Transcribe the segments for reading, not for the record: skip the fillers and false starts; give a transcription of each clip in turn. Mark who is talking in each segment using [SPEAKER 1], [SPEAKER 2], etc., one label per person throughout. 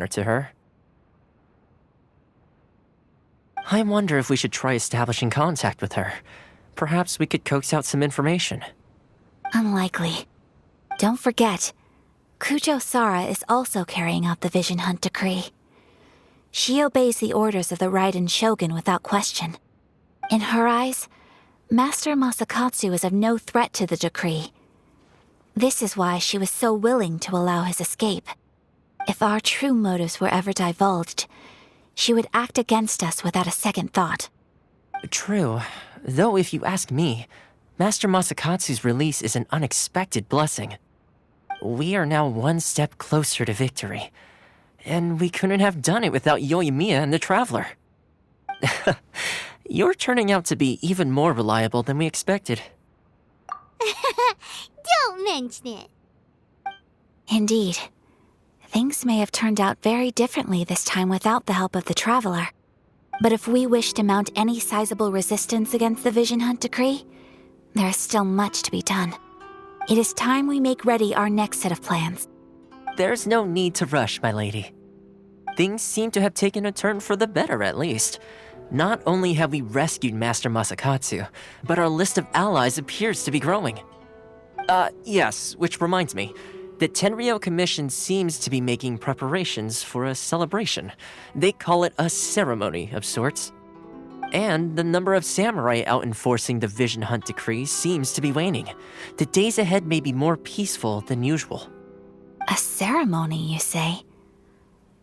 [SPEAKER 1] honor to her. I wonder if we should try establishing contact with her. Perhaps we could coax out some information.
[SPEAKER 2] Unlikely. Don't forget, Kujo Sara is also carrying out the Vision Hunt decree. She obeys the orders of the Raiden Shogun without question. In her eyes, Master Masakatsu is of no threat to the decree. This is why she was so willing to allow his escape. If our true motives were ever divulged, she would act against us without a second thought.
[SPEAKER 1] True. Though if you ask me, Master Masakatsu's release is an unexpected blessing. We are now one step closer to victory. And we couldn't have done it without Yoimiya and the Traveler. You're turning out to be even more reliable than we expected.
[SPEAKER 3] Don't mention it.
[SPEAKER 2] Indeed. Things may have turned out very differently this time without the help of the Traveler. But if we wish to mount any sizable resistance against the Vision Hunt decree, there is still much to be done. It is time we make ready our next set of plans.
[SPEAKER 1] There's no need to rush, my lady. Things seem to have taken a turn for the better, at least. Not only have we rescued Master Masakatsu, but our list of allies appears to be growing. Yes, which reminds me. The Tenryou Commission seems to be making preparations for a celebration. They call it a ceremony of sorts. And the number of samurai out enforcing the Vision Hunt decree seems to be waning. The days ahead may be more peaceful than usual.
[SPEAKER 2] A ceremony, you say?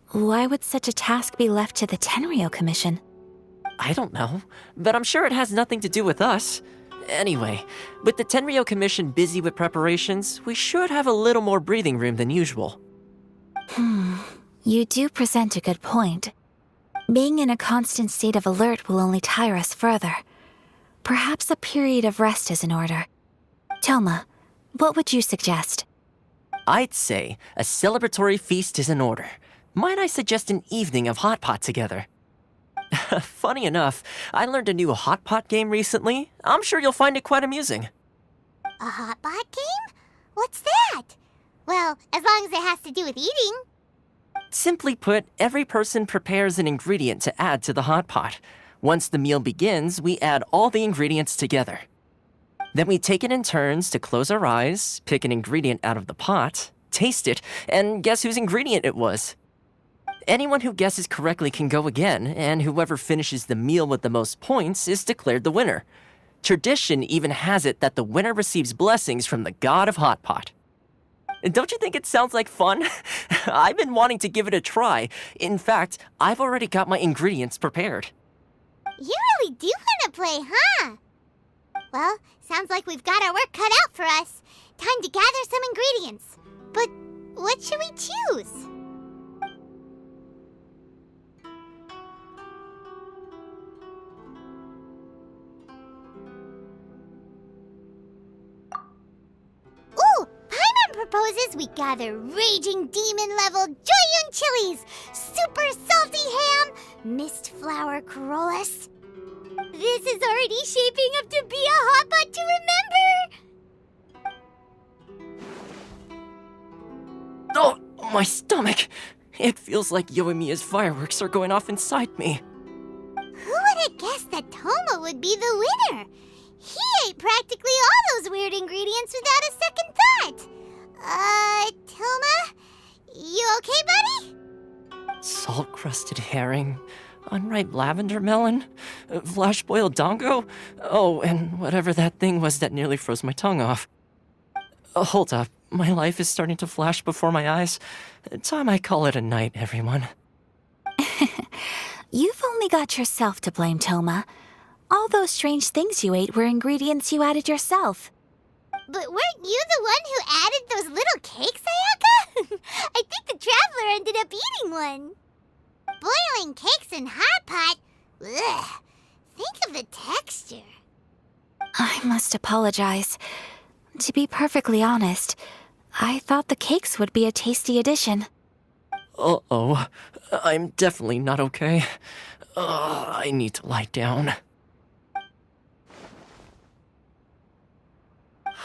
[SPEAKER 2] Why would such a task be left to the Tenryou Commission?
[SPEAKER 1] I don't know, but I'm sure it has nothing to do with us. Anyway, with the Tenryou Commission busy with preparations, we should have a little more breathing room than usual.
[SPEAKER 2] You do present a good point. Being in a constant state of alert will only tire us further. Perhaps a period of rest is in order. Toma, what would you suggest?
[SPEAKER 1] I'd say a celebratory feast is in order. Might I suggest an evening of hot pot together? Funny enough, I learned a new hot pot game recently. I'm sure you'll find it quite amusing.
[SPEAKER 3] A hot pot game? What's that? Well, as long as it has to do with eating.
[SPEAKER 1] Simply put, every person prepares an ingredient to add to the hot pot. Once the meal begins, we add all the ingredients together. Then we take it in turns to close our eyes, pick an ingredient out of the pot, taste it, and guess whose ingredient it was. Anyone who guesses correctly can go again, and whoever finishes the meal with the most points is declared the winner. Tradition even has it that the winner receives blessings from the god of hot pot. Don't you think it sounds like fun? I've been wanting to give it a try. In fact, I've already got my ingredients prepared.
[SPEAKER 3] You really do want to play, huh? Well, sounds like we've got our work cut out for us. Time to gather some ingredients. But what should we choose? Ooh! Paimon proposes we gather raging demon-level Joyun chilies, super salty ham, mist flower corollas. This is already shaping up to be a hot pot to remember!
[SPEAKER 1] Oh, my stomach! It feels like Yoimiya's fireworks are going off inside me.
[SPEAKER 3] Who would have guessed that Toma would be the winner? He ate practically all those weird ingredients without a second thought. Toma? You okay, buddy?
[SPEAKER 1] Salt-crusted herring, unripe lavender melon, flash-boiled dongo, oh, and whatever that thing was that nearly froze my tongue off. Hold up, my life is starting to flash before my eyes. Time I call it a night, everyone.
[SPEAKER 2] You've only got yourself to blame, Toma. All those strange things you ate were ingredients you added yourself.
[SPEAKER 3] But weren't you the one who added those little cakes, Ayaka? I think the Traveler ended up eating one. Boiling cakes in hot pot? Ugh. Think of the texture.
[SPEAKER 2] I must apologize. To be perfectly honest, I thought the cakes would be a tasty addition.
[SPEAKER 1] Uh-oh. I'm definitely not okay. I need to lie down.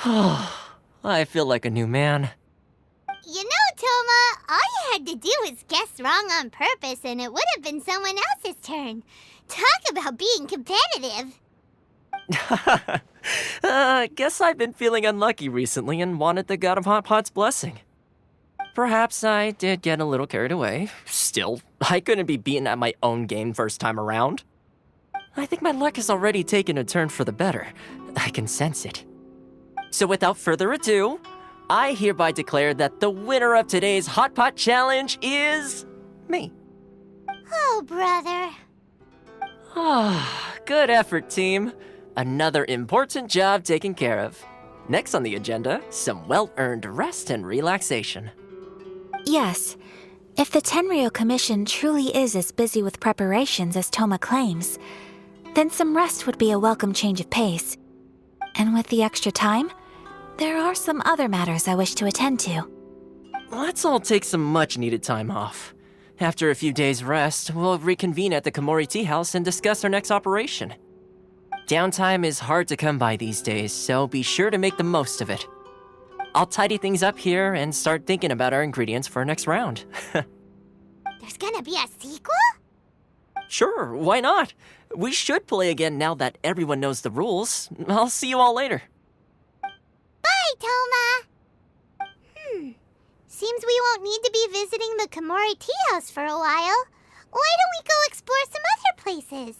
[SPEAKER 1] I feel like a new man.
[SPEAKER 3] You know, Toma. All you had to do was guess wrong on purpose and it would have been someone else's turn. Talk about being competitive.
[SPEAKER 1] Guess I've been feeling unlucky recently and wanted the God of Hot Pot's blessing. Perhaps I did get a little carried away. Still, I couldn't be beaten at my own game first time around. I think my luck has already taken a turn for the better. I can sense it. So without further ado, I hereby declare that the winner of today's Hot Pot Challenge is me.
[SPEAKER 3] Oh, brother.
[SPEAKER 1] Ah, good effort, team. Another important job taken care of. Next on the agenda, some well-earned rest and relaxation.
[SPEAKER 2] Yes, if the Tenryo Commission truly is as busy with preparations as Toma claims, then some rest would be a welcome change of pace. And with the extra time, there are some other matters I wish to attend to.
[SPEAKER 1] Let's all take some much-needed time off. After a few days' rest, we'll reconvene at the Komori Tea House and discuss our next operation. Downtime is hard to come by these days, so be sure to make the most of it. I'll tidy things up here and start thinking about our ingredients for our next round.
[SPEAKER 3] There's gonna be a sequel?
[SPEAKER 1] Sure, why not? We should play again now that everyone knows the rules. I'll see you all later.
[SPEAKER 3] Bye, Toma. Seems we won't need to be visiting the Komori Tea House for a while. Why don't we go explore some other places?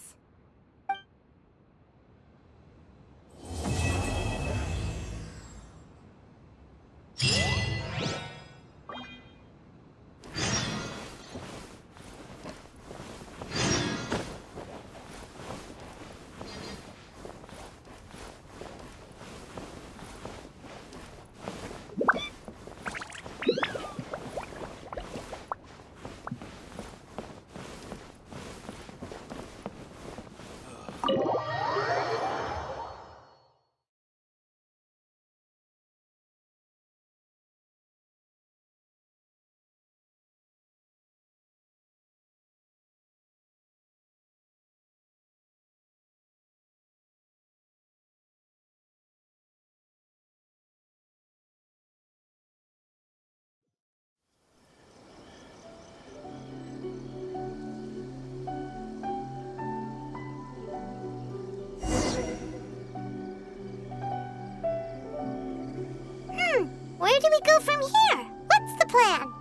[SPEAKER 3] Where do we go from here? What's the plan?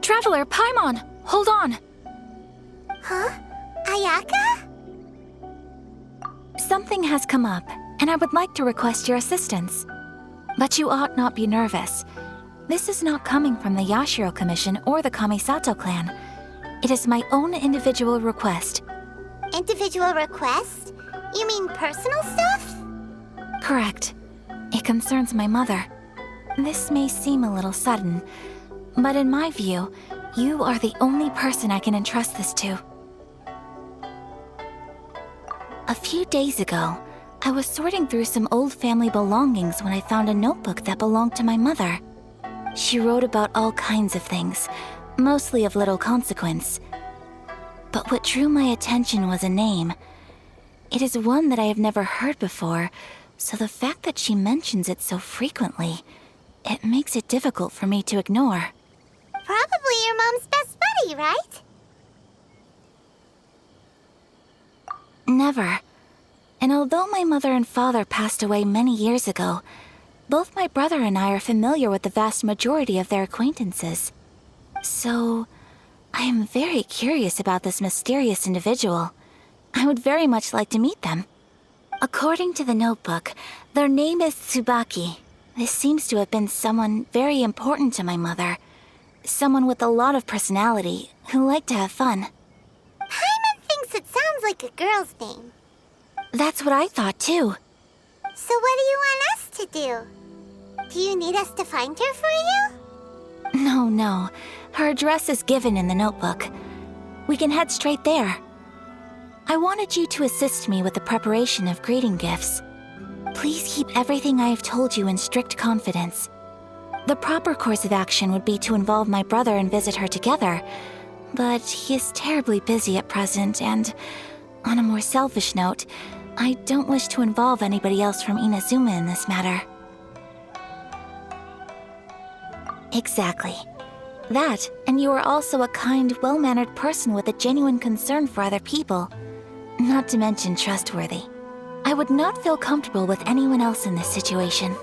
[SPEAKER 2] Traveler, Paimon, hold on.
[SPEAKER 3] Huh? Ayaka?
[SPEAKER 2] Something has come up, and I would like to request your assistance. But you ought not be nervous. This is not coming from the Yashiro Commission or the Kamisato clan. It is my own individual request.
[SPEAKER 3] Individual request? You mean personal stuff?
[SPEAKER 2] Correct. It concerns my mother. This may seem a little sudden, but in my view, you are the only person I can entrust this to. A few days ago, I was sorting through some old family belongings when I found a notebook that belonged to my mother. She wrote about all kinds of things, mostly of little consequence. But what drew my attention was a name. It is one that I have never heard before, so the fact that she mentions it so frequently, it makes it difficult for me to ignore.
[SPEAKER 3] Probably your mom's best buddy, right?
[SPEAKER 2] Never. And although my mother and father passed away many years ago, both my brother and I are familiar with the vast majority of their acquaintances. So, I am very curious about this mysterious individual. I would very much like to meet them. According to the notebook, their name is Tsubaki. This seems to have been someone very important to my mother. Someone with a lot of personality, who liked to have fun.
[SPEAKER 3] Paimon thinks it sounds like a girl's name.
[SPEAKER 2] That's what I thought too.
[SPEAKER 3] So what do you want us to do? Do you need us to find her for you?
[SPEAKER 2] No. Her address is given in the notebook. We can head straight there. I wanted you to assist me with the preparation of greeting gifts. Please keep everything I have told you in strict confidence. The proper course of action would be to involve my brother and visit her together, but he is terribly busy at present, and On a more selfish note, I don't wish to involve anybody else from Inazuma in this matter. Exactly. That, and you are also a kind, well-mannered person with a genuine concern for other people. Not to mention trustworthy. I would not feel comfortable with anyone else in this situation.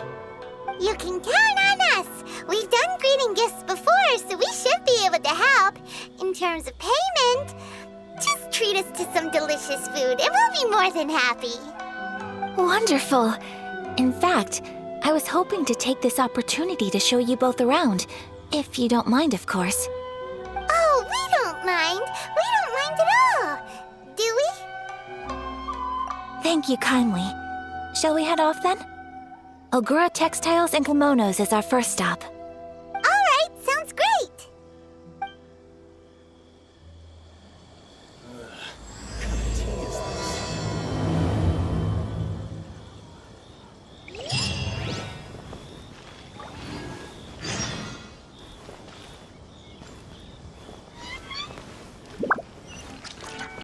[SPEAKER 3] You can count on us! We've done greeting gifts before, so we should be able to help. In terms of payment, just treat us to some delicious food and we'll be more than happy.
[SPEAKER 2] Wonderful! In fact, I was hoping to take this opportunity to show you both around, if you don't mind, of course.
[SPEAKER 3] Oh, we don't mind. We don't mind at all. Do we?
[SPEAKER 2] Thank you kindly. Shall we head off then? Ogura Textiles and Kimonos is our first stop.